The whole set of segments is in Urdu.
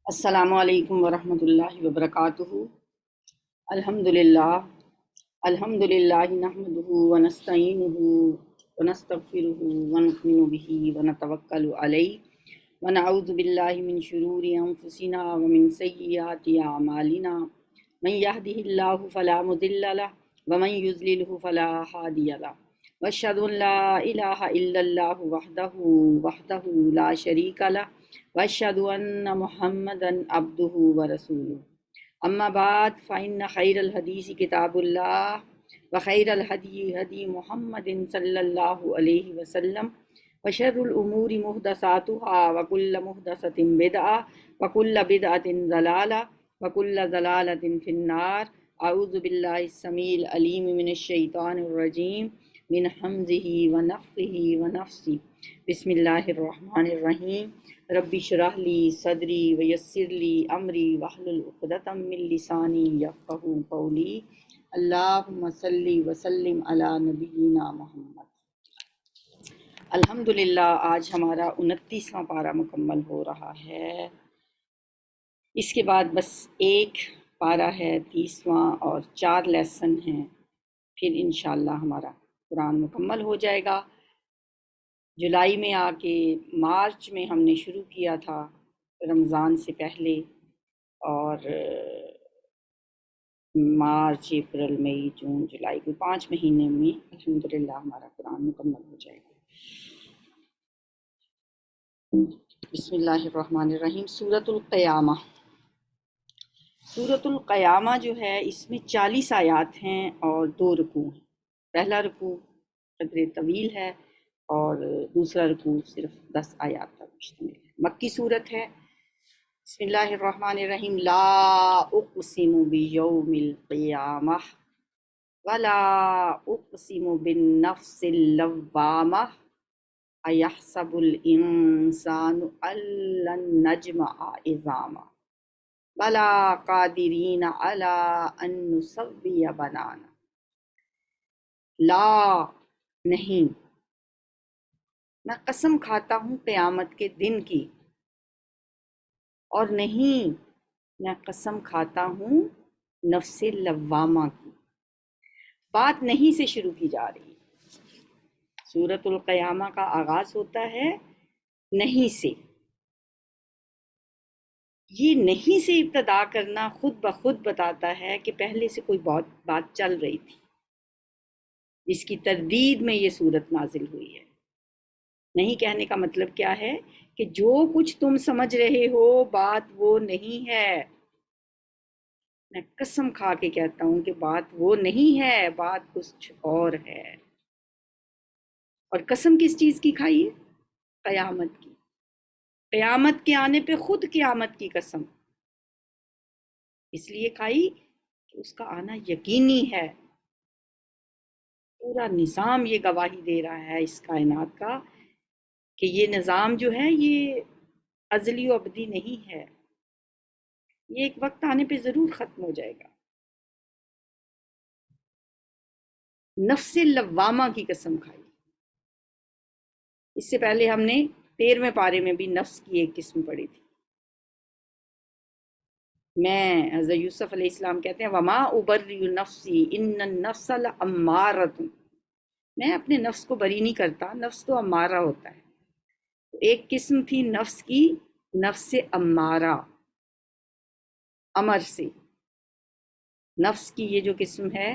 السلام علیکم ورحمۃ اللہ وبرکاتہ۔ الحمد للہ نحمده ونستعینه ونستغفره ونؤمن به ونتوکل علیہ ونعوذ باللہ من شرور انفسنا ومن سیئات اعمالنا من يهده اللہ فلا مضل له ومن يضلله فلا هادی له واشهد ان لا الہ الا اللہ وحدہ لا شریک له واشهد ان محمدا عبده ورسوله اما بعد فان خیر الحدیث کتاب اللہ وخیر الهدی هدی محمد صلی اللہ علیہ وسلم وشر الامور محدثاتها وكل محدثۃ بدعہ وكل بدعۃ ضلالہ وكل ضلالۃ فی النار۔ اعوذ باللہ السمیع العلیم من الشیطان الرجیم من حمزہ ونفخہ ونفثہ۔ بسم اللہ الرحمن الرحیم۔ رب اشرح لی صدری ویسر لی امری واحلل عقدۃ من لسانی یفقہوا قولی۔ اللہم صلی وسلم علی نبینا محمد۔ الحمدللہ آج ہمارا 29واں پارہ مکمل ہو رہا ہے۔ اس کے بعد بس ایک پارہ ہے 30واں اور 4 لیسن ہیں، پھر انشاءاللہ ہمارا قرآن مکمل ہو جائے گا۔ جولائی میں آ کے مارچ میں ہم نے شروع کیا تھا رمضان سے پہلے، اور مارچ اپریل مئی جون جولائی کے 5 مہینے میں الحمدللہ ہمارا قرآن مکمل ہو جائے گا۔ بسم اللہ الرحمن الرحیم۔ سورۃ القیامہ۔ سورۃ القیامہ جو ہے اس میں 40 آیات ہیں اور 2 رکوع ہیں۔ پہلا رکوع قدر طویل ہے اور دوسرا رکوع صرف 10 آیات پر مشتمل ہے۔ مکی صورت ہے۔ بسم اللہ الرحمن الرحیم۔ لا اقسم بیوم القیامہ ولا اقسم بالنفس اللوامہ ایحسب الانسان ان لن نجمع عظامہ بلا قادرین علی ان نسوی بنانا۔ لا نہیں، میں قسم کھاتا ہوں قیامت کے دن کی، اور نہیں میں قسم کھاتا ہوں نفس لوامہ کی۔ بات نہیں سے شروع کی جا رہی ہے۔ سورۃ القیامہ کا آغاز ہوتا ہے نہیں سے۔ یہ نہیں سے ابتدا کرنا خود بخود بتاتا ہے کہ پہلے سے کوئی بات چل رہی تھی، جس کی تردید میں یہ سورت نازل ہوئی ہے۔ نہیں کہنے کا مطلب کیا ہے کہ جو کچھ تم سمجھ رہے ہو بات وہ نہیں ہے۔ میں قسم کھا کے کہتا ہوں کہ بات وہ نہیں ہے، بات کچھ اور ہے۔ اور قسم کس چیز کی کھائی ہے؟ قیامت کی۔ قیامت کے آنے پہ خود قیامت کی قسم اس لیے کھائی کہ اس کا آنا یقینی ہے۔ پورا نظام یہ گواہی دے رہا ہے اس کائنات کا کہ یہ نظام جو ہے یہ ازلی و ابدی نہیں ہے، یہ ایک وقت آنے پہ ضرور ختم ہو جائے گا۔ نفس لوامہ کی قسم کھائی۔ اس سے پہلے ہم نے 13ویں پارے میں بھی نفس کی ایک قسم پڑھی تھی۔ میں حضرت یوسف علیہ السلام کہتے ہیں وما ابرئ نفسی ان النفس لامارۃ، میں اپنے نفس کو بری نہیں کرتا، نفس تو امارہ ہوتا ہے۔ ایک قسم تھی نفس کی، نفس امارہ، امر سے۔ نفس کی یہ جو قسم ہے،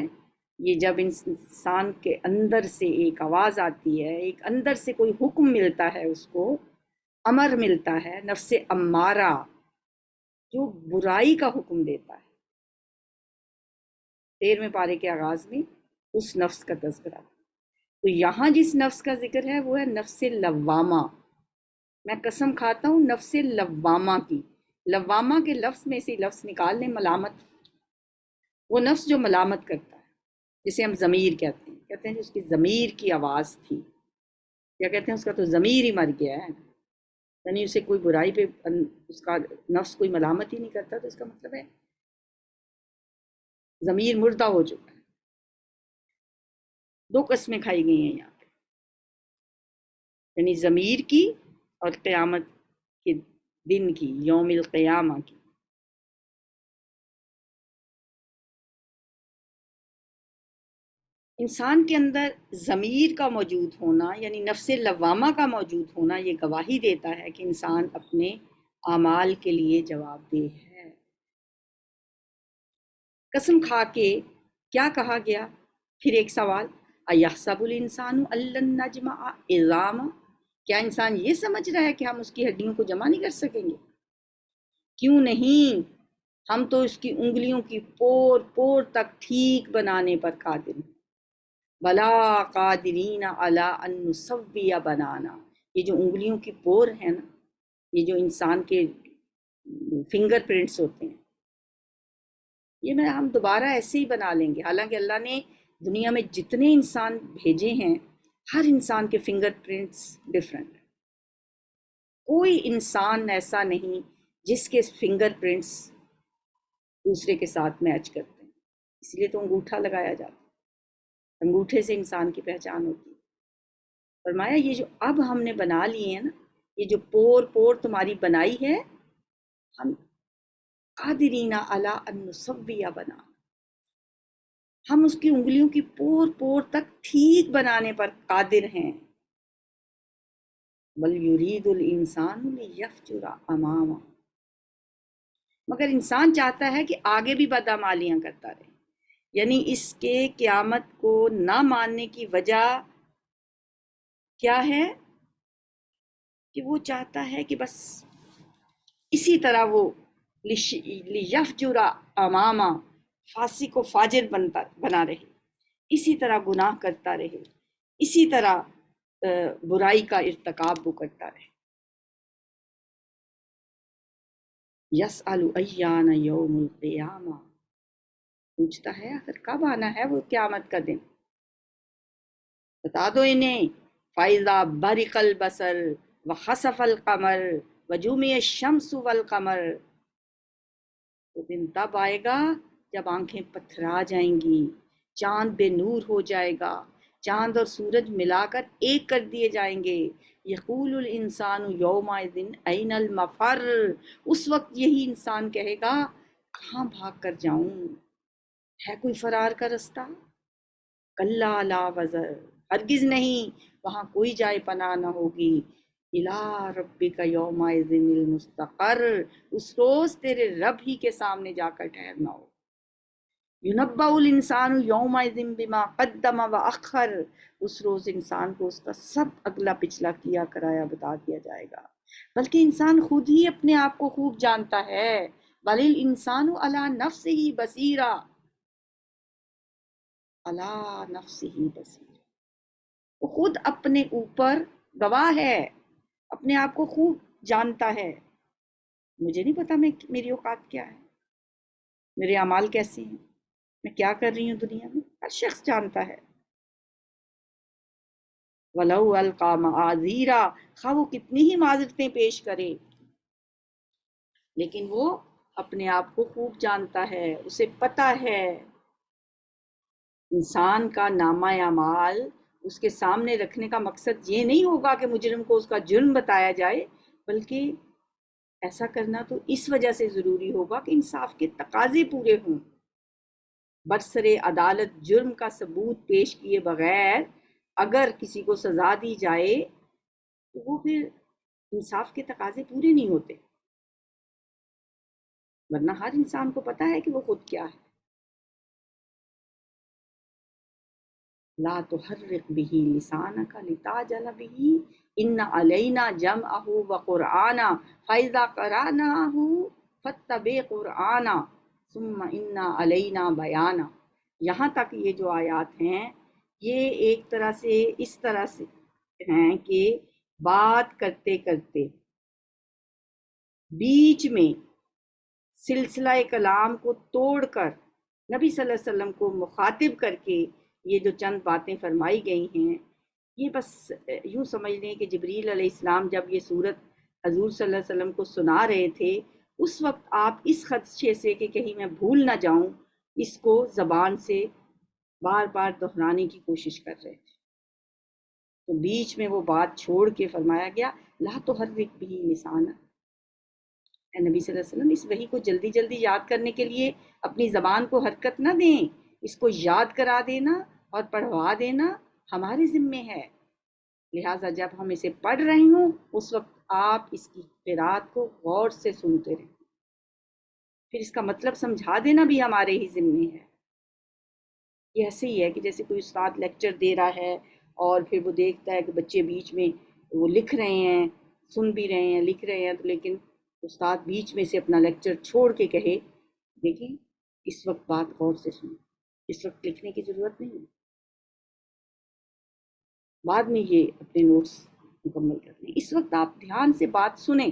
یہ جب انسان کے اندر سے ایک آواز آتی ہے، ایک اندر سے کوئی حکم ملتا ہے، اس کو امر ملتا ہے، نفس امارہ جو برائی کا حکم دیتا ہے۔ 13ویں پارے کے آغاز میں اس نفس کا تذکرہ۔ تو یہاں جس نفس کا ذکر ہے وہ ہے نفس لوامہ۔ میں قسم کھاتا ہوں نفس لوامہ کی۔ لوامہ کے لفظ میں سے لفظ نکال لیں ملامت، وہ نفس جو ملامت کرتا ہے، جسے ہم ضمیر کہتے ہیں جو اس کی ضمیر کی آواز تھی، یا کہتے ہیں اس کا تو ضمیر ہی مر گیا ہے، یعنی اسے کوئی برائی پہ اس کا نفس کوئی ملامت ہی نہیں کرتا، تو اس کا مطلب ہے ضمیر مردہ ہو چکا ہے۔ 2 قسمیں کھائی گئی ہیں یہاں پہ، یعنی ضمیر کی اور قیامت کے دن کی، یوم القیامہ کی۔ انسان کے اندر ضمیر کا موجود ہونا، یعنی نفس لوامہ کا موجود ہونا، یہ گواہی دیتا ہے کہ انسان اپنے اعمال کے لیے جواب دہ ہے۔ قسم کھا کے کیا کہا گیا؟ پھر ایک سوال، اَیَحْسَبُ الْإِنسَانُ أَن لَّن نَّجْمَعَ عِظَامَهُ، کیا انسان یہ سمجھ رہا ہے کہ ہم اس کی ہڈیوں کو جمع نہیں کر سکیں گے؟ کیوں نہیں، ہم تو اس کی انگلیوں کی پور پور تک ٹھیک بنانے پر قادر ہیں۔ بلا قادرین علی ان نسوی بنانا، یہ جو انگلیوں کی پور ہیں نا، یہ جو انسان کے فنگر پرنٹس ہوتے ہیں، یہ ہم دوبارہ ایسے ہی بنا لیں گے۔ حالانکہ اللہ نے دنیا میں جتنے انسان بھیجے ہیں، ہر انسان کے فنگر پرنٹس ڈفرینٹ ہیں۔ کوئی انسان ایسا نہیں جس کے فنگر پرنٹس دوسرے کے ساتھ میچ کرتے ہیں، اس لیے تو انگوٹھا لگایا جاتا ہے، انگوٹھے سے انسان کی پہچان ہوتی ہے۔ فرمایا یہ جو اب ہم نے بنا لیے ہیں نا، یہ جو پور پور تمہاری بنائی ہے، ہم قادرین علی ان نسوی بنا، ہم اس کی انگلیوں کی پور پور تک ٹھیک بنانے پر قادر ہیں۔ بل یرید الانسان لیفجر امامہ، مگر انسان چاہتا ہے کہ آگے بھی بدعمالیاں کرتا رہے۔ یعنی اس کے قیامت کو نہ ماننے کی وجہ کیا ہے کہ وہ چاہتا ہے کہ بس اسی طرح وہ لیفجر امامہ، فاسق و فاجر بنا رہے، اسی طرح گناہ کرتا رہے، اسی طرح برائی کا ارتکاب وہ کرتا رہے۔ یسأل ایان یوم القیامہ، پوچھتا ہے آخر کب آنا ہے وہ قیامت کا دن، بتا دو انہیں۔ فَإِذَا بَرِقَ الْبَصَرُ وَخَسَفَ الْقَمَرُ وَجُمِعَ الشَّمْسُ وَالْقَمَرُ، وہ دن تب آئے گا جب آنکھیں پتھرا جائیں گی، چاند بے نور ہو جائے گا، چاند اور سورج ملا کر ایک کر دیے جائیں گے۔ یقول الانسان یومئذ این المفر، اس وقت یہی انسان کہے گا کہاں بھاگ کر جاؤں، ہے کوئی فرار کا رستہ؟ کلا لا وزر، ہرگز نہیں، وہاں کوئی جائے پناہ نہ ہوگی۔ الی ربک یومئذ المستقر، اس روز تیرے رب ہی کے سامنے جا کر ٹھہرنا ہو۔ ینبأ الانسان یومئذ بما قدم واخر، اس روز انسان کو اس کا سب اگلا پچھلا کیا کرایا بتا دیا جائے گا۔ بلکہ انسان خود ہی اپنے آپ کو خوب جانتا ہے۔ بل الانسان علی نفسہ بصیرہ، علی نفسہ بصیرہ، وہ خود اپنے اوپر گواہ ہے، اپنے آپ کو خوب جانتا ہے۔ مجھے نہیں پتا میری اوقات کیا ہے، میرے اعمال کیسے ہیں، میں کیا کر رہی ہوں دنیا میں، ہر شخص جانتا ہے۔ وَلَوْ أَلْقَى مَعَاذِيرًا، خواہ وہ کتنی ہی معذرتیں پیش کرے، لیکن وہ اپنے آپ کو خوب جانتا ہے، اسے پتہ ہے۔ انسان کا نامہ اعمال اس کے سامنے رکھنے کا مقصد یہ نہیں ہوگا کہ مجرم کو اس کا جرم بتایا جائے، بلکہ ایسا کرنا تو اس وجہ سے ضروری ہوگا کہ انصاف کے تقاضے پورے ہوں۔ برسر عدالت جرم کا ثبوت پیش کیے بغیر اگر کسی کو سزا دی جائے تو وہ پھر انصاف کے تقاضے پورے نہیں ہوتے، ورنہ ہر انسان کو پتہ ہے کہ وہ خود کیا ہے۔ لا تحرک به لسانک لتعجل به ان علینا جمعہ وقرآنا فاذا قرأناہ فاتبع قرآنا ثم ان علینا بیانا۔ یہاں تک یہ جو آیات ہیں یہ ایک طرح سے اس طرح سے ہیں کہ بات کرتے کرتے بیچ میں سلسلہ کلام کو توڑ کر نبی صلی اللہ علیہ وسلم کو مخاطب کر کے یہ جو چند باتیں فرمائی گئی ہیں، یہ بس یوں سمجھ لیں کہ جبریل علیہ السلام جب یہ صورت حضور صلی اللہ علیہ وسلم کو سنا رہے تھے، اس وقت آپ اس خدشے سے کہ کہیں میں بھول نہ جاؤں، اس کو زبان سے بار بار دہرانے کی کوشش کر رہے تھے۔ تو بیچ میں وہ بات چھوڑ کے فرمایا گیا لا تحرک به لسانک، اے نبی صلی اللہ علیہ وسلم، اس وحی کو جلدی جلدی یاد کرنے کے لیے اپنی زبان کو حرکت نہ دیں، اس کو یاد کرا دینا اور پڑھوا دینا ہمارے ذمے ہے، لہٰذا جب ہم اسے پڑھ رہے ہوں اس وقت آپ اس کی قرات کو غور سے سنتے رہیں، پھر اس کا مطلب سمجھا دینا بھی ہمارے ہی ذمے ہے۔ یہ ایسے ہی ہے کہ جیسے کوئی استاد لیکچر دے رہا ہے اور پھر وہ دیکھتا ہے کہ بچے بیچ میں وہ لکھ رہے ہیں، سن بھی رہے ہیں، لکھ رہے ہیں، تو لیکن استاد بیچ میں سے اپنا لیکچر چھوڑ کے کہے دیکھیں اس وقت بات غور سے سنیں، اس وقت لکھنے کی ضرورت نہیں ہے، بعد میں یہ اپنے نوٹس مکمل کر لیں، اس وقت آپ دھیان سے بات سنیں۔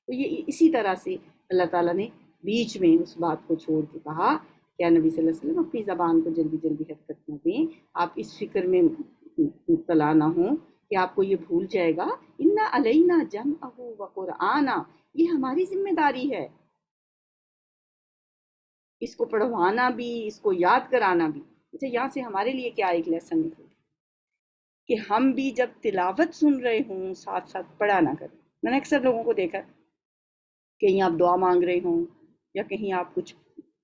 تو یہ اسی طرح سے اللہ تعالیٰ نے بیچ میں اس بات کو چھوڑ کے کہا کہ نبی صلی اللہ علیہ وسلم اپنی زبان کو جلدی جلدی حرکت نہ دیں، آپ اس فکر میں مبتلا نہ ہوں کہ آپ کو یہ بھول جائے گا، اِنَّ عَلَيْنَا جَمْعَهُ وَقُرْآنَ، یہ ہماری ذمہ داری ہے، اس کو پڑھوانا بھی، اس کو یاد کرانا بھی۔ اچھا، یہاں سے ہمارے لیے کیا ایک لیسن نکلے کہ ہم بھی جب تلاوت سن رہے ہوں ساتھ ساتھ پڑھا نہ کریں۔ میں نے اکثر لوگوں کو دیکھا کہیں آپ دعا مانگ رہے ہوں یا کہیں آپ کچھ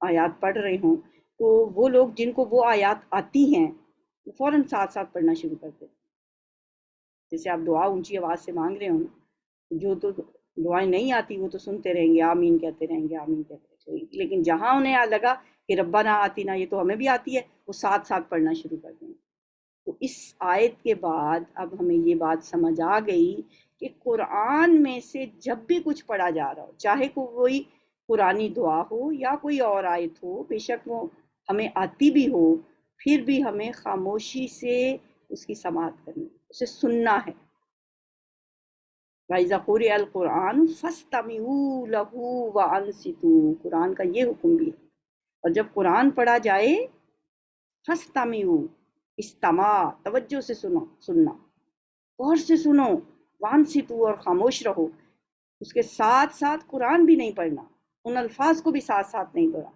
آیات پڑھ رہے ہوں تو وہ لوگ جن کو وہ آیات آتی ہیں وہ فوراً ساتھ ساتھ پڑھنا شروع کر دیتے، جیسے آپ دعا اونچی آواز سے مانگ رہے ہوں، جو تو دعائیں نہیں آتی وہ تو سنتے رہیں گے، آمین کہتے رہیں گے، آمین کہتے رہیں گے، لیکن جہاں انہیں لگا کہ ربنا آتینا یہ تو ہمیں بھی آتی ہے، وہ ساتھ ساتھ پڑھنا شروع کر دیں گے۔ تو اس آیت کے بعد اب ہمیں یہ بات سمجھ آ گئی کہ قرآن میں سے جب بھی کچھ پڑھا جا رہا ہو، چاہے کوئی قرآنی دعا ہو یا کوئی اور آیت ہو، بے شک وہ ہمیں آتی بھی ہو، پھر بھی ہمیں خاموشی سے اس کی سماعت کرنی، اسے سننا ہے۔ وَإِذَا قُرِئَ الْقُرْآنُ فَاسْتَمِعُوا لَهُ وَأَنصِتُوا، قرآن کا یہ حکم بھی ہے، اور جب قرآن پڑھا جائے فَاسْتَمِعُوا، استماع، توجہ سے سننا، غور سے سنو، وَأَنصِتُوا، اور خاموش رہو، اس کے ساتھ ساتھ قرآن بھی نہیں پڑھنا، ان الفاظ کو بھی ساتھ ساتھ نہیں پڑھا۔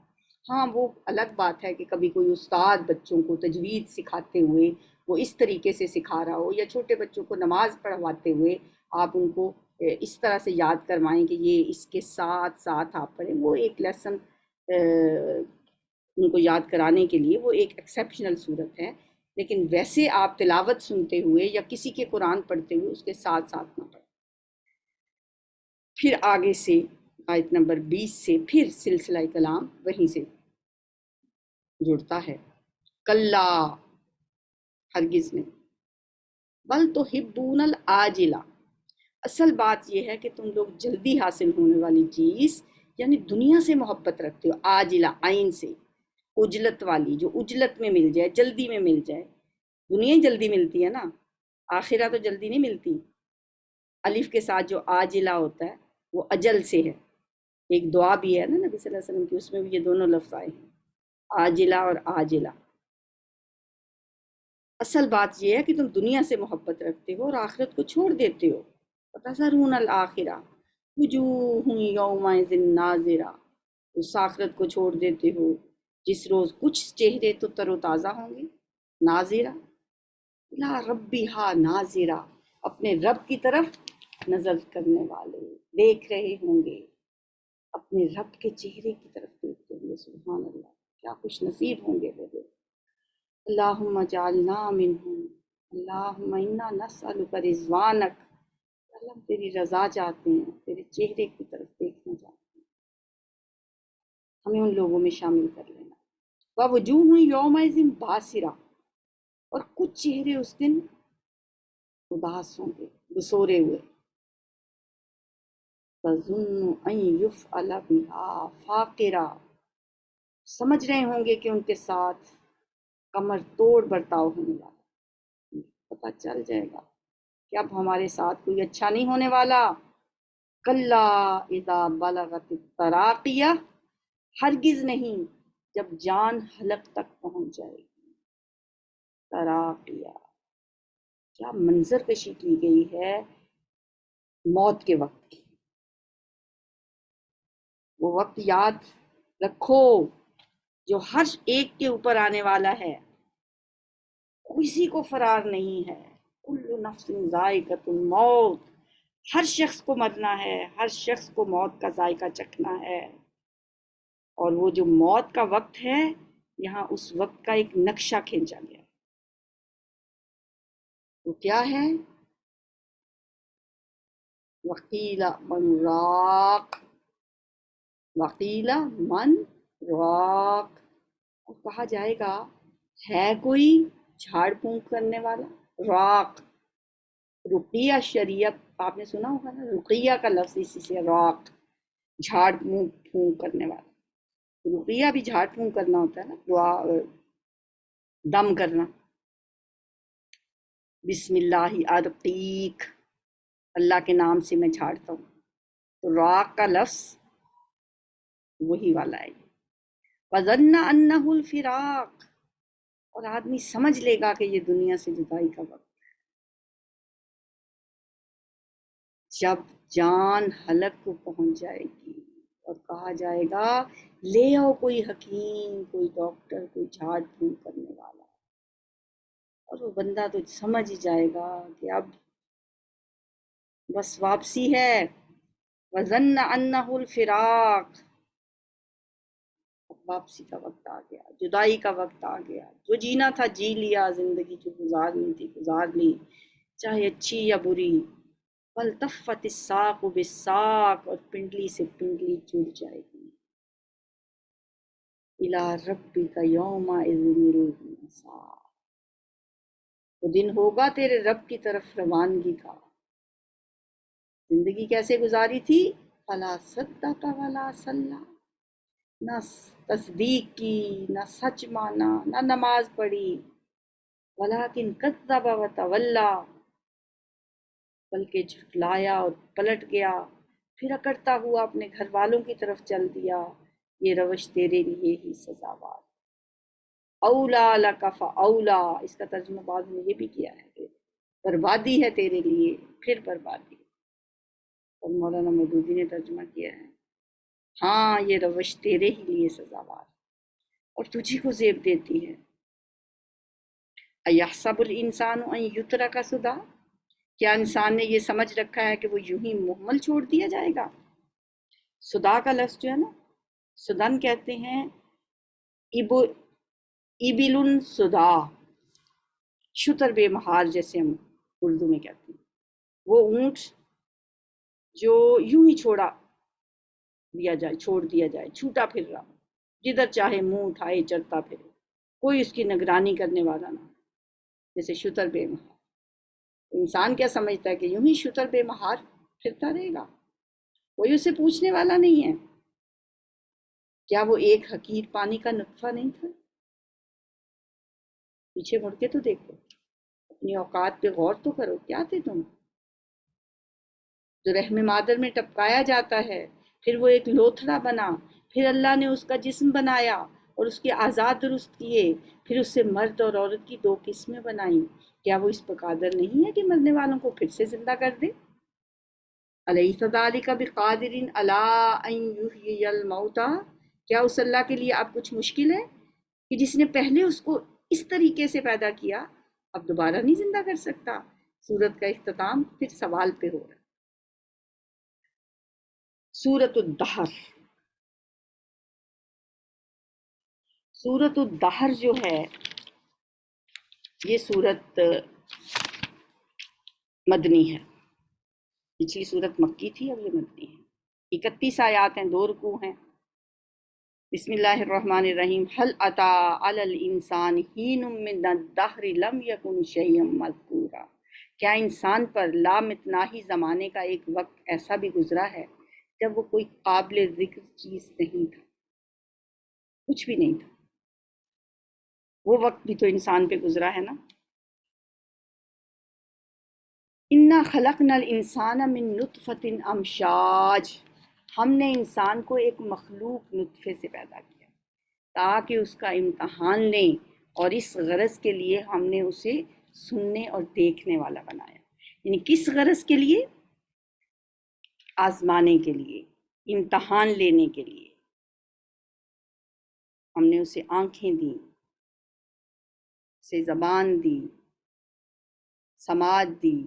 ہاں وہ الگ بات ہے کہ کبھی کوئی استاد بچوں کو تجوید سکھاتے ہوئے وہ اس طریقے سے سکھا رہا ہو، یا چھوٹے بچوں کو نماز پڑھواتے ہوئے آپ ان کو اس طرح سے یاد کروائیں کہ یہ اس کے ساتھ ساتھ آپ پڑھیں، وہ ایک لیسن ان کو یاد کرانے کے لیے وہ ایک ایکسیپشنل صورت ہے، لیکن ویسے آپ تلاوت سنتے ہوئے یا کسی کے قرآن پڑھتے ہوئے اس کے ساتھ ساتھ نہ پڑھیں۔ پھر آگے سے آیت نمبر 20 سے پھر سلسلہ کلام وہیں سے جڑتا ہے، کلا، ہرگز نہیں، بل تحبون العاجلہ، اصل بات یہ ہے کہ تم لوگ جلدی حاصل ہونے والی چیز یعنی دنیا سے محبت رکھتے ہو، عاجلہ عین سے، اجلت والی، جو اجلت میں مل جائے، جلدی میں مل جائے، دنیا ہی جلدی ملتی ہے نا، آخرہ تو جلدی نہیں ملتی۔ الف کے ساتھ جو عاجلہ ہوتا ہے وہ اجل سے ہے، ایک دعا بھی ہے نا نبی صلی اللہ علیہ وسلم کی، اس میں بھی یہ دونوں لفظ آئے ہیں، عاجلہ اور عاجلہ۔ اصل بات یہ ہے کہ تم دنیا سے محبت رکھتے ہو اور آخرت کو چھوڑ دیتے ہو، وَتَذَرُونَ الْآخِرَةَ وُجُوهٌ يَوْمَئِذٍ نَاظِرَةٌ، اس آخرت کو چھوڑ دیتے ہو جس روز کچھ چہرے تو تر و تازہ ہوں گے، ناظرہ اِلیٰ رَبِّہَا ناظرہ، اپنے رب کی طرف نظر کرنے والے، دیکھ رہے ہوں گے، اپنے رب کے چہرے کی طرف دیکھتے ہوں گے، سبحان اللہ، کیا خوش نصیب ہوں گے وہ لوگ۔ اللہم اجعلنا منہم، اللہم انا نسألک رضوانک، اللہ ہم تیری رضا چاہتے ہیں، تیرے چہرے کی طرف دیکھنا چاہتے ہیں، ہمیں ان لوگوں میں شامل کر لینا۔ وَوُجُوهٌ يَوْمَئِذٍ بَاسِرَةٌ، اور کچھ چہرے اس دن اداس ہوں گے، بسورے ہوئے، تَظُنُّ أَن يُفْعَلَ بِهَا فَاقِرَةٌ، سمجھ رہے ہوں گے کہ ان کے ساتھ کمر توڑ برتاؤ ہونے والا، پتہ چل جائے گا کہ اب ہمارے ساتھ کوئی اچھا نہیں ہونے والا۔ کلا اذا بلغت التراقیہ، ہرگز نہیں جب جان حلق تک پہنچ جائے گی، تراقیہ، کیا منظر کشی کی گئی ہے موت کے وقت کی، وہ وقت یاد رکھو جو ہر ایک کے اوپر آنے والا ہے، کسی کو فرار نہیں ہے، کل نفس ذائقۃ الموت، ہر شخص کو مرنا ہے، ہر شخص کو موت کا ذائقہ چکھنا ہے، اور وہ جو موت کا وقت ہے یہاں اس وقت کا ایک نقشہ کھینچا گیا، وہ کیا ہے؟ وقیل من راق، وقیل من راق، اور کہا جائے گا ہے کوئی جھاڑ پھونک کرنے والا؟ راق، رقیہ شریعت آپ نے سنا ہوگا نا، رقیہ کا لفظ اسی سے راق، جھاڑ پھونک کرنے والا۔ رقیہ بھی جھاڑ پھونک کرنا ہوتا ہے نا، دعا دم کرنا۔ بسم اللہ ارقیک، اللہ کے نام سے میں جھاڑتا ہوں، تو راق کا لفظ وہی والا ہے۔ وَظَنَّ أَنَّهُ الْفِرَاقُ، اور آدمی سمجھ لے گا کہ یہ دنیا سے جدائی کا وقت، جب جان حلق کو پہنچ جائے گی اور کہا جائے گا لے آؤ کوئی حکیم، کوئی ڈاکٹر، کوئی جھاڑ پھونک کرنے والا، اور وہ بندہ تو سمجھ ہی جائے گا کہ اب بس واپسی ہے۔ وَظَنَّ أَنَّهُ الْفِرَاقُ، واپسی کا وقت آ گیا، جدائی کا وقت آ گیا، جو جینا تھا جی لیا، زندگی جو گزارنی تھی گزار لی، چاہے اچھی یا بری۔ وَالْتَفَّتِ السَّاقُ بِالسَّاقِ، اور پنڈلی سے پنڈلی جڑ جائے گی۔ إِلَىٰ رَبِّكَ يَوْمَئِذٍ الْمَسَاقُ، وہ دن ہوگا تیرے رب کی طرف روانگی کا۔ زندگی کیسے گزاری تھی؟ فَلَا صَدَّقَ وَلَا صَلَّىٰ، نہ تصدیق کی، نہ سچ مانا، نہ نماز پڑھی۔ وَلَٰكِنْ كَذَّبَ وَتَوَلَّىٰ، بلکہ جھٹلایا اور پلٹ گیا، پھر اکڑتا ہوا اپنے گھر والوں کی طرف چل دیا۔ یہ روش تیرے لیے ہی سزاوار۔ اولا لک فاولا، اس کا ترجمہ بعض نے یہ بھی کیا ہے کہ بربادی ہے تیرے لیے، پھر بربادی، اور مولانا مودودی نے ترجمہ کیا ہے ہاں یہ روش تیرے ہی لیے سزاوار اور تجھی کو زیب دیتی ہے۔ ایحسب الانسان ان یترک سدی، کیا انسان نے یہ سمجھ رکھا ہے کہ وہ یوں ہی مہمل چھوڑ دیا جائے گا؟ سدا کا لفظ جو ہے نا، سدن کہتے ہیں ایبل سدا، شتر بے مہار جیسے ہم اردو میں کہتے ہیں، وہ اونٹ جو یوں ہی چھوڑ دیا جائے، چھوٹا پھر رہا، جدھر چاہے منہ اٹھائے چرتا پھرے، کوئی اس کی نگرانی کرنے والا نہ، جیسے شتر بے مہار۔ انسان کیا سمجھتا ہے کہ یوں ہی شتر بے مہار پھرتا رہے گا، کوئی اسے پوچھنے والا نہیں ہے؟ کیا وہ ایک حقیر پانی کا نطفہ نہیں تھا؟ پیچھے مڑ کے تو دیکھو، اپنی اوقات پہ غور تو کرو، کیا تھے تم؟ جو رحم مادر میں ٹپکایا جاتا ہے، پھر وہ ایک لوتھڑا بنا، پھر اللہ نے اس کا جسم بنایا اور اس کے اعضاء درست کیے، پھر اس سے مرد اور عورت کی دو قسمیں بنائیں۔ کیا وہ اس پر قادر نہیں ہے کہ مرنے والوں کو پھر سے زندہ کر دے؟ الیس ذالک بقادر علی ان یحیی الموتى، کیا اس اللہ کے لیے اب کچھ مشکل ہے کہ جس نے پہلے اس کو اس طریقے سے پیدا کیا اب دوبارہ نہیں زندہ کر سکتا؟ سورت کا اختتام پھر سوال پہ ہو رہا ہے۔ سورۃ الدہر، سورۃ الدہر جو ہے یہ سورت مدنی ہے، پچھلی سورت مکی تھی، اب یہ مدنی ہے۔ 31 آیات ہیں، 2 رکوع ہیں۔ بسم اللہ الرحمن الرحیم۔ هل اتی علی الانسان حین من الدہر لم یکن شیئا مذکورا، کیا انسان پر لامتناہی زمانے کا ایک وقت ایسا بھی گزرا ہے جب وہ کوئی قابل ذکر چیز نہیں تھا، کچھ بھی نہیں تھا، وہ وقت بھی تو انسان پہ گزرا ہے نا۔ انا خلقنا الانسان من نطفۃ امشاج، ہم نے انسان کو ایک مخلوق نطفے سے پیدا کیا تاکہ اس کا امتحان لیں، اور اس غرض کے لیے ہم نے اسے سننے اور دیکھنے والا بنایا۔ یعنی کس غرض کے لیے؟ آزمانے کے لیے، امتحان لینے کے لیے ہم نے اسے آنکھیں دیں، اسے زبان دی، سماعت دی،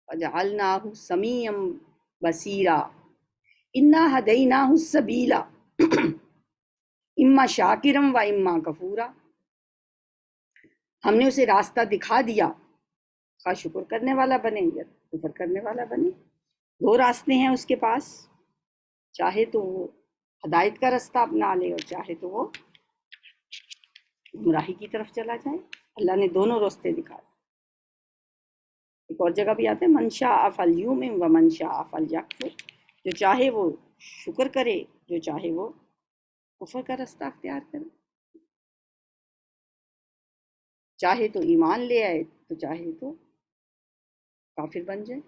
وجعلناہ سمیعا بصیرا انا ہدیناہ السبیلا اما شاکرا و اما کفورا، ہم نے اسے راستہ دکھا دیا، خواہ شکر کرنے والا بنے یا کفر کرنے والا بنے۔ دو راستے ہیں اس کے پاس، چاہے تو وہ ہدایت کا رستہ اپنا لے اور چاہے تو وہ گمراہی کی طرف چلا جائے۔ اللہ نے دونوں راستے دکھا دیے۔ ایک اور جگہ بھی آتا ہے من شاء فلیؤمن و من شاء فلیکفر، جو چاہے وہ شکر کرے، جو چاہے وہ کفر کا رستہ اختیار کرے، چاہے تو ایمان لے آئے تو چاہے تو کافر بن جائے۔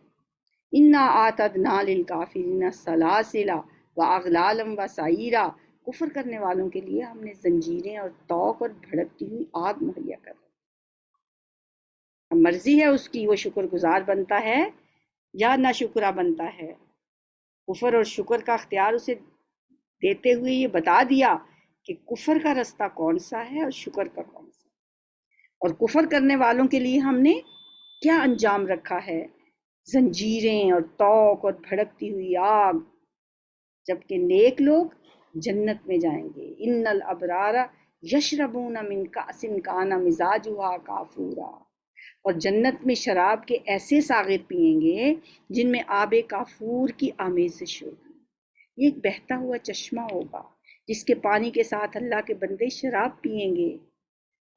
انا اعتدنا للکافرین سلاسلا واغلالا وسعیرا، کفر کرنے والوں کے لیے ہم نے زنجیریں اور توق اور بھڑکتی ہوئی آگ مہیا کر دی۔ اب مرضی ہے اس کی، وہ شکر گزار بنتا ہے یا ناشکرا بنتا ہے۔ کفر اور شکر کا اختیار اسے دیتے ہوئے یہ بتا دیا کہ کفر کا رستہ کون سا ہے اور شکر کا کون سا ہے، اور کفر کرنے والوں کے لیے ہم نے کیا انجام رکھا ہے، زنجیریں اور توق اور بھڑکتی ہوئی آگ، جبکہ نیک لوگ جنت میں جائیں گے۔ ان الابرار یشربون من کأس کان مزاجها کافورا، اور جنت میں شراب کے ایسے ساغر پئیں گے جن میں آب کافور کی آمیزش ہوگی۔ یہ ایک بہتا ہوا چشمہ ہوگا جس کے پانی کے ساتھ اللہ کے بندے شراب پئیں گے،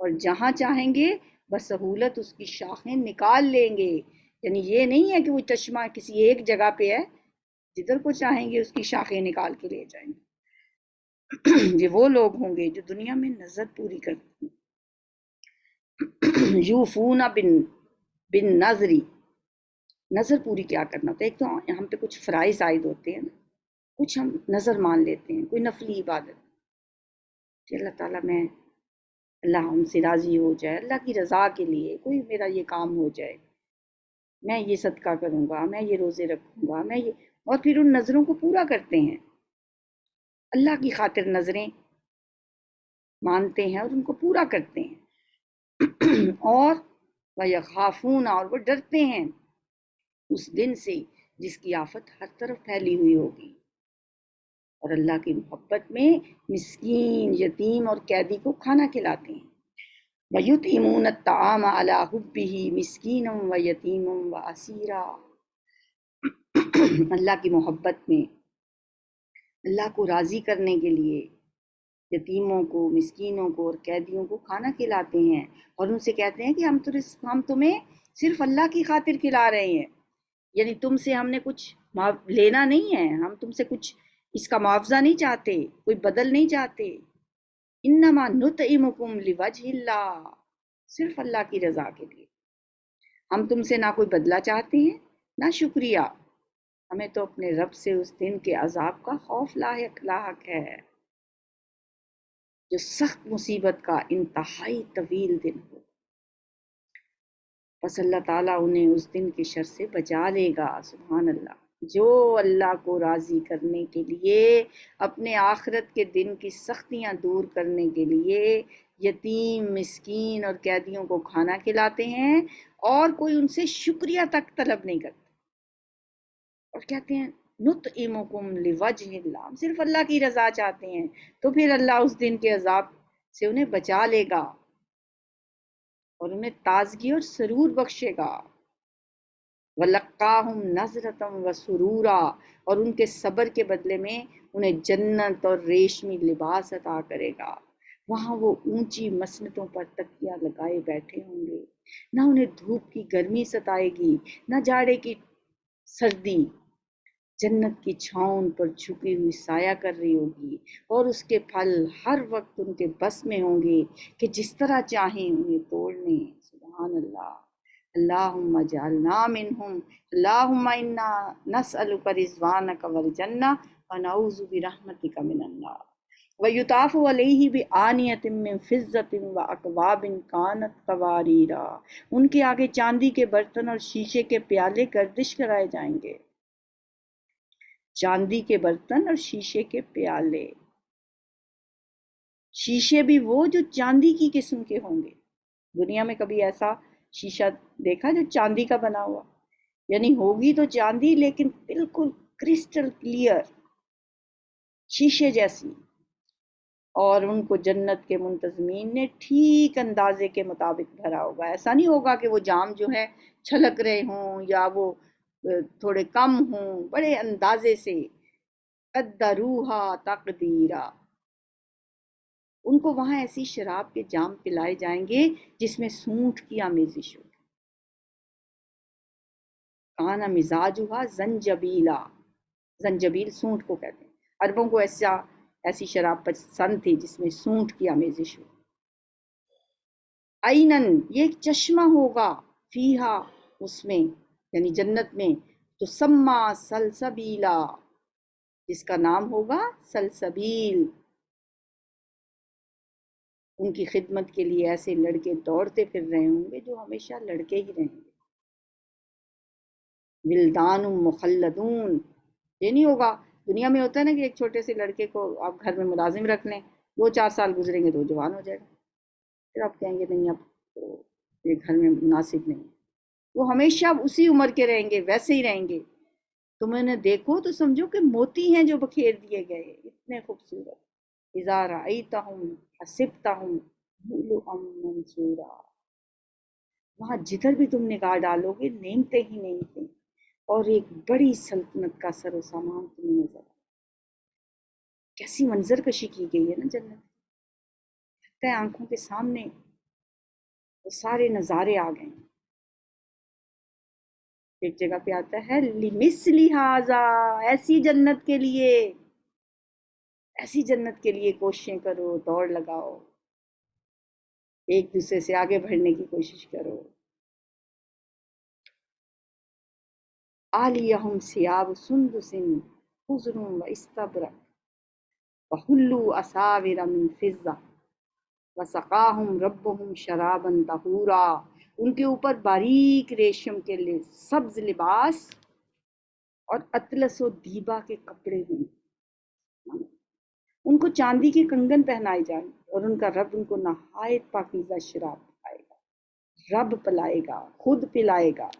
اور جہاں چاہیں گے بسہولت اس کی شاخیں نکال لیں گے۔ یعنی یہ نہیں ہے کہ وہ چشمہ کسی ایک جگہ پہ ہے، جدھر کو چاہیں گے اس کی شاخیں نکال کے لے جائیں گے۔ یہ وہ لوگ ہوں گے جو دنیا میں نظر پوری کرتے ہیں۔ یوفون بن نظری، نظر پوری کیا کرنا ہوتا ہے؟ ایک تو ہم پہ کچھ فرائض عائد ہوتے ہیں نا، کچھ ہم نظر مان لیتے ہیں، کوئی نفلی عبادت کہ اللہ تعالیٰ میں، اللہ ہم سے راضی ہو جائے، اللہ کی رضا کے لیے کوئی میرا یہ کام ہو جائے، میں یہ صدقہ کروں گا، میں یہ روزے رکھوں گا، میں یہ، اور پھر ان نظروں کو پورا کرتے ہیں، اللہ کی خاطر نظریں مانتے ہیں اور ان کو پورا کرتے ہیں۔ اور وَيَخَافُونَ، اور وہ ڈرتے ہیں اس دن سے جس کی آفت ہر طرف پھیلی ہوئی ہوگی، اور اللہ کی محبت میں مسکین، یتیم اور قیدی کو کھانا کھلاتے ہیں۔ وَيُطْعِمُونَ الطَّعَامَ عَلَىٰ حُبِّهِ مِسْكِينًا وَيَتِيمًا وَأَسِيرًا، اللہ کی محبت میں اللہ کو راضی کرنے کے لیے یتیموں کو، مسکینوں کو اور قیدیوں کو کھانا کھلاتے ہیں، اور ان سے کہتے ہیں کہ ہم تمہیں صرف اللہ کی خاطر کھلا رہے ہیں، یعنی تم سے ہم نے کچھ لینا نہیں ہے، ہم تم سے کچھ اس کا معاوضہ نہیں چاہتے، کوئی بدل نہیں چاہتے۔ انما نطعمکم لوجہ اللہ، صرف اللہ کی رضا کے لیے، ہم تم سے نہ کوئی بدلہ چاہتے ہیں نہ شکریہ، ہمیں تو اپنے رب سے اس دن کے عذاب کا خوف لاحق ہے، جو سخت مصیبت کا انتہائی طویل دن ہو۔ بس اللہ تعالیٰ انہیں اس دن کے شر سے بچا لے گا۔ سبحان اللہ۔ جو اللہ کو راضی کرنے کے لیے، اپنے آخرت کے دن کی سختیاں دور کرنے کے لیے یتیم، مسکین اور قیدیوں کو کھانا کھلاتے ہیں، اور کوئی ان سے شکریہ تک طلب نہیں کرتا، اور کہتے ہیں نطعمکم لوجہ اللہ، ہم صرف اللہ کی رضا چاہتے ہیں، تو پھر اللہ اس دن کے عذاب سے انہیں بچا لے گا اور انہیں تازگی اور سرور بخشے گا۔ وَلَقَّاهُمْ نَضْرَةً وَسُرُورًا، اور ان کے صبر کے بدلے میں انہیں جنت اور ریشمی لباس عطا کرے گا۔ وہاں وہ اونچی مسندوں پر تکیہ لگائے بیٹھے ہوں گے، نہ انہیں دھوپ کی گرمی ستائے گی نہ جاڑے کی سردی، جنت کی چھاؤں پر جھکی ہوئی سایہ کر رہی ہوگی، اور اس کے پھل ہر وقت ان کے بس میں ہوں گے کہ جس طرح چاہیں انہیں توڑ لیں۔ سبحان اللہ۔ اللہم اجعلنا منہم، اللہم انا نسألک رضوانک والجنہ ونعوذ برحمتک من النار۔ وَيُطَافُ عَلَيْهِ بِآنِيَةٍ مِّن فِضَّةٍ وَأَكْوَابٍ كَانَتْ قَوَارِيرَا، ان کے آگے چاندی کے برتن اور شیشے کے پیالے گردش کرائے جائیں گے۔ چاندی کے برتن اور شیشے کے پیالے، شیشے بھی وہ جو چاندی کی قسم کے ہوں گے۔ دنیا میں کبھی ایسا شیشہ دیکھا جو چاندی کا بنا ہوا؟ یعنی ہوگی تو چاندی لیکن بالکل کرسٹل کلیئر، شیشے جیسی، اور ان کو جنت کے منتظمین نے ٹھیک اندازے کے مطابق بھرا ہوگا۔ ایسا نہیں ہوگا کہ وہ جام جو ہے چھلک رہے ہوں یا وہ تھوڑے کم ہوں، بڑے اندازے سے، قدروہا تقدیرا۔ ان کو وہاں ایسی شراب کے جام پلائے جائیں گے جس میں سونٹ کی آمیزش ہو۔ کانا مزاجہا زنجبیلا، زنجبیل سونٹ کو کہتے ہیں۔ عربوں کو ایسی شراب پسند تھی جس میں سونٹ کی آمیزش ہو۔ عینن، یہ ایک چشمہ ہوگا، فیہا، اس میں یعنی جنت میں، تو سما سلسبیلا، جس کا نام ہوگا سلسبیل۔ ان کی خدمت کے لیے ایسے لڑکے دوڑتے پھر رہے ہوں گے جو ہمیشہ لڑکے ہی رہیں گے۔ ولدان مخلدون، یہ نہیں ہوگا، دنیا میں ہوتا ہے نا کہ ایک چھوٹے سے لڑکے کو آپ گھر میں ملازم رکھ لیں، 2-4 سال گزریں گے تو جوان ہو جائے گا، پھر آپ کہیں گے نہیں اب تو یہ گھر میں مناسب نہیں۔ وہ ہمیشہ اسی عمر کے رہیں گے، ویسے ہی رہیں گے۔ تم انہیں دیکھو تو سمجھو کہ موتی ہیں جو بکھیر دیے گئے، اتنے خوبصورت۔ اذا رأیتہم حسبتہم لؤلؤا منثورا، وہاں جدھر بھی تم نگاہ ڈالو گے نعمتیں ہی نعمتیں، اور ایک بڑی سلطنت کا سر و سامان تمہیں نظر آئے۔ کیسی منظر کشی کی گئی ہے نا جنت، لگتا ہے آنکھوں کے سامنے وہ سارے نظارے آ گئے ہیں۔ ایک جگہ پہ آتا ہے لِمِثْلِ هَٰذَا، ایسی جنت کے لیے، ایسی جنت کے لیے کوششیں کرو، دوڑ لگاؤ، ایک دوسرے سے آگے بڑھنے کی کوشش کرو۔ عَالِیَہُمْ ثِیَابُ سُنْدُسٍ خُضْرٌ وَإِسْتَبْرَقٌ وَحُلُّوا أَسَاوِرَ مِن فِضَّةٍ وَسَقَاهُمْ رَبُّهُمْ شَرَابًا طَہُورًا۔ ان کے اوپر باریک ریشم کے سبز لباس اور اطلس و دیبا کے کپڑے ہوں، ان کو چاندی کے کنگن پہنائے جائیں، اور ان کا رب ان کو نہایت پاکیزہ شراب پلائے گا، رب پلائے گا، خود پلائے گا۔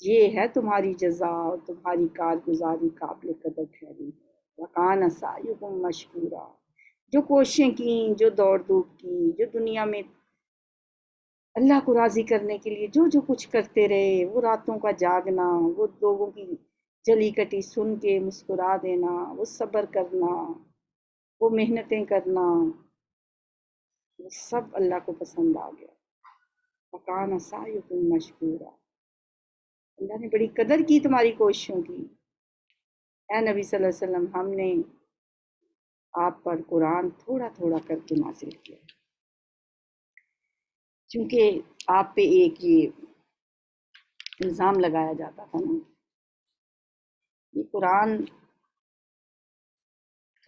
یہ ہے تمہاری جزا اور تمہاری کارگزاری قابل قدر ٹھہری ہے۔ وَكَانَ سَعْيُكُمْ مَشْكُورًا، جو کوششیں کیں، جو دوڑ دھوپ کی، جو دنیا میں اللہ کو راضی کرنے کے لیے جو کچھ کرتے رہے، وہ راتوں کا جاگنا، وہ لوگوں کی جلی کٹی سن کے مسکرا دینا، وہ صبر کرنا، وہ محنتیں کرنا، وہ سب اللہ کو پسند آ گیا۔ وَكَانَ سَعْيُكُمْ مَشْكُورًا، اللہ نے بڑی قدر کی تمہاری کوششوں کی۔ اے نبی صلی اللہ علیہ وسلم، ہم نے آپ پر قرآن تھوڑا تھوڑا کر کے نازل کیا، چونکہ آپ پہ ایک یہ الزام لگایا جاتا تھا نا، یہ قرآن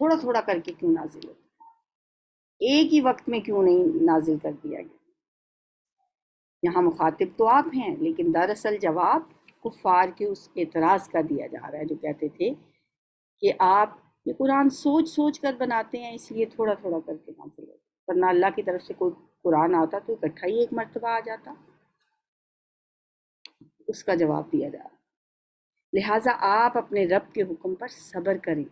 تھوڑا تھوڑا کر کے کیوں نازل ہوتا، ایک ہی وقت میں کیوں نہیں نازل کر دیا گیا۔ یہاں مخاطب تو آپ ہیں، لیکن دراصل جواب کفار کے اس اعتراض کا دیا جا رہا ہے جو کہتے تھے کہ آپ یہ قرآن سوچ سوچ کر بناتے ہیں، اس لیے تھوڑا تھوڑا کر کے نازل ہوتا، ورنہ اللہ کی طرف سے کوئی قرآن آتا تو اکٹھا ہی ایک مرتبہ آ جاتا۔ اس کا جواب دیا جا رہا ہے، لہٰذا آپ اپنے رب کے حکم پر صبر کریں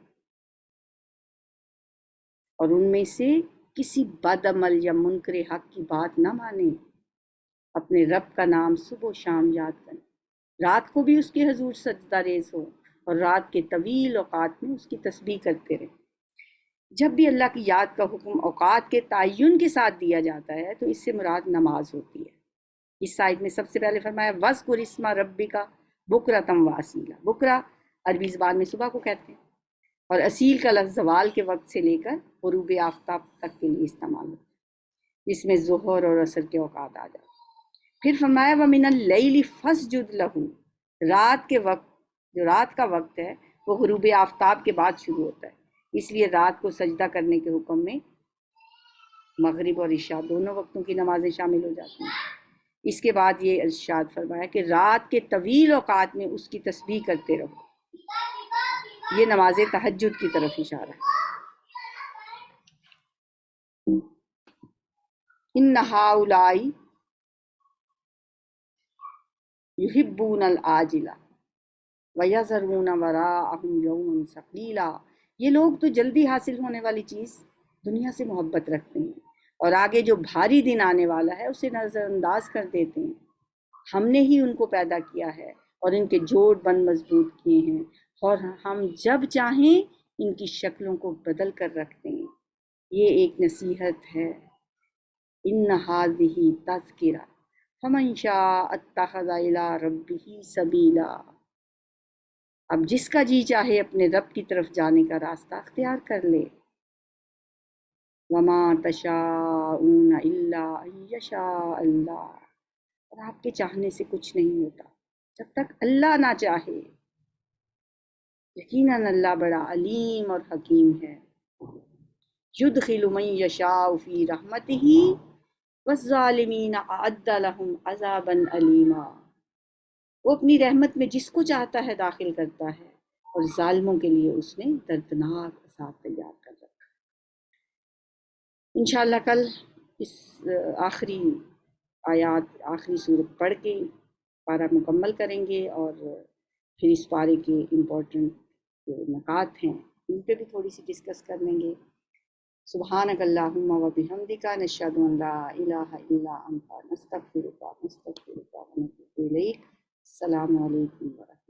اور ان میں سے کسی بد عمل یا منکر حق کی بات نہ مانیں، اپنے رب کا نام صبح و شام یاد کریں، رات کو بھی اس کے حضور سجدہ ریز ہو اور رات کے طویل اوقات میں اس کی تسبیح کرتے رہیں۔ جب بھی اللہ کی یاد کا حکم اوقات کے تعین کے ساتھ دیا جاتا ہے تو اس سے مراد نماز ہوتی ہے۔ اس آیت میں سب سے پہلے فرمایا وَاذْكُرِ اسْمَ رَبِّكَ بُكْرَةً وَأَصِیلًا، بکرا عربی زبان میں صبح کو کہتے ہیں، اور اصیل کا لفظ زوال کے وقت سے لے کر غروب آفتاب تک کے لیے استعمال ہوتا ہے، اس میں ظہر اور عصر کے اوقات آ جاتے ہیں۔ پھر فرمایا وَمِنَ اللَّيْلِ فَاسْجُدْ لَهُ، رات کے وقت، جو رات کا وقت ہے وہ غروب آفتاب کے بعد شروع ہوتا ہے، اس لیے رات کو سجدہ کرنے کے حکم میں مغرب اور عشاء دونوں وقتوں کی نمازیں شامل ہو جاتی ہیں۔ اس کے بعد یہ ارشاد فرمایا کہ رات کے طویل اوقات میں اس کی تسبیح کرتے رہو، یہ نماز تہجد کی طرف اشارہ ہے۔ ان ہؤلاء یحبون العاجلہ وَيَذَرُونَ وَرَاءَهُمْ يَوْمًا ثَقِيلًا، یہ لوگ تو جلدی حاصل ہونے والی چیز دنیا سے محبت رکھتے ہیں اور آگے جو بھاری دن آنے والا ہے اسے نظر انداز کر دیتے ہیں۔ ہم نے ہی ان کو پیدا کیا ہے اور ان کے جوڑ بند مضبوط کیے ہیں، اور ہم جب چاہیں ان کی شکلوں کو بدل کر رکھتے ہیں۔ یہ ایک نصیحت ہے، ان هذه تذکرہ فمن شاء اتخذ الی ربہ سبیلا، اب جس کا جی چاہے اپنے رب کی طرف جانے کا راستہ اختیار کر لے۔ وما تشاءون الا ان یشاء اللہ، اور آپ کے چاہنے سے کچھ نہیں ہوتا جب تک اللہ نہ چاہے۔ یقیناً اللہ بڑا علیم اور حکیم ہے۔ یدخل من یشاء فی رحمتہ والظالمین اعد لهم عذابا علیما، وہ اپنی رحمت میں جس کو چاہتا ہے داخل کرتا ہے، اور ظالموں کے لیے اس نے دردناک عذاب تیار کر رکھا۔ انشاءاللہ کل اس آخری آیات، آخری صورت پڑھ کے پارہ مکمل کریں گے، اور پھر اس پارے کے امپورٹنٹ جو نکات ہیں ان پہ بھی تھوڑی سی ڈسکس کر لیں گے۔ سبحانک اللہم و بحمدک، نشہد ان لا الہ الا انت، نستغفرک ونتوب الیک۔ السلام علیکم ورحمۃ اللہ۔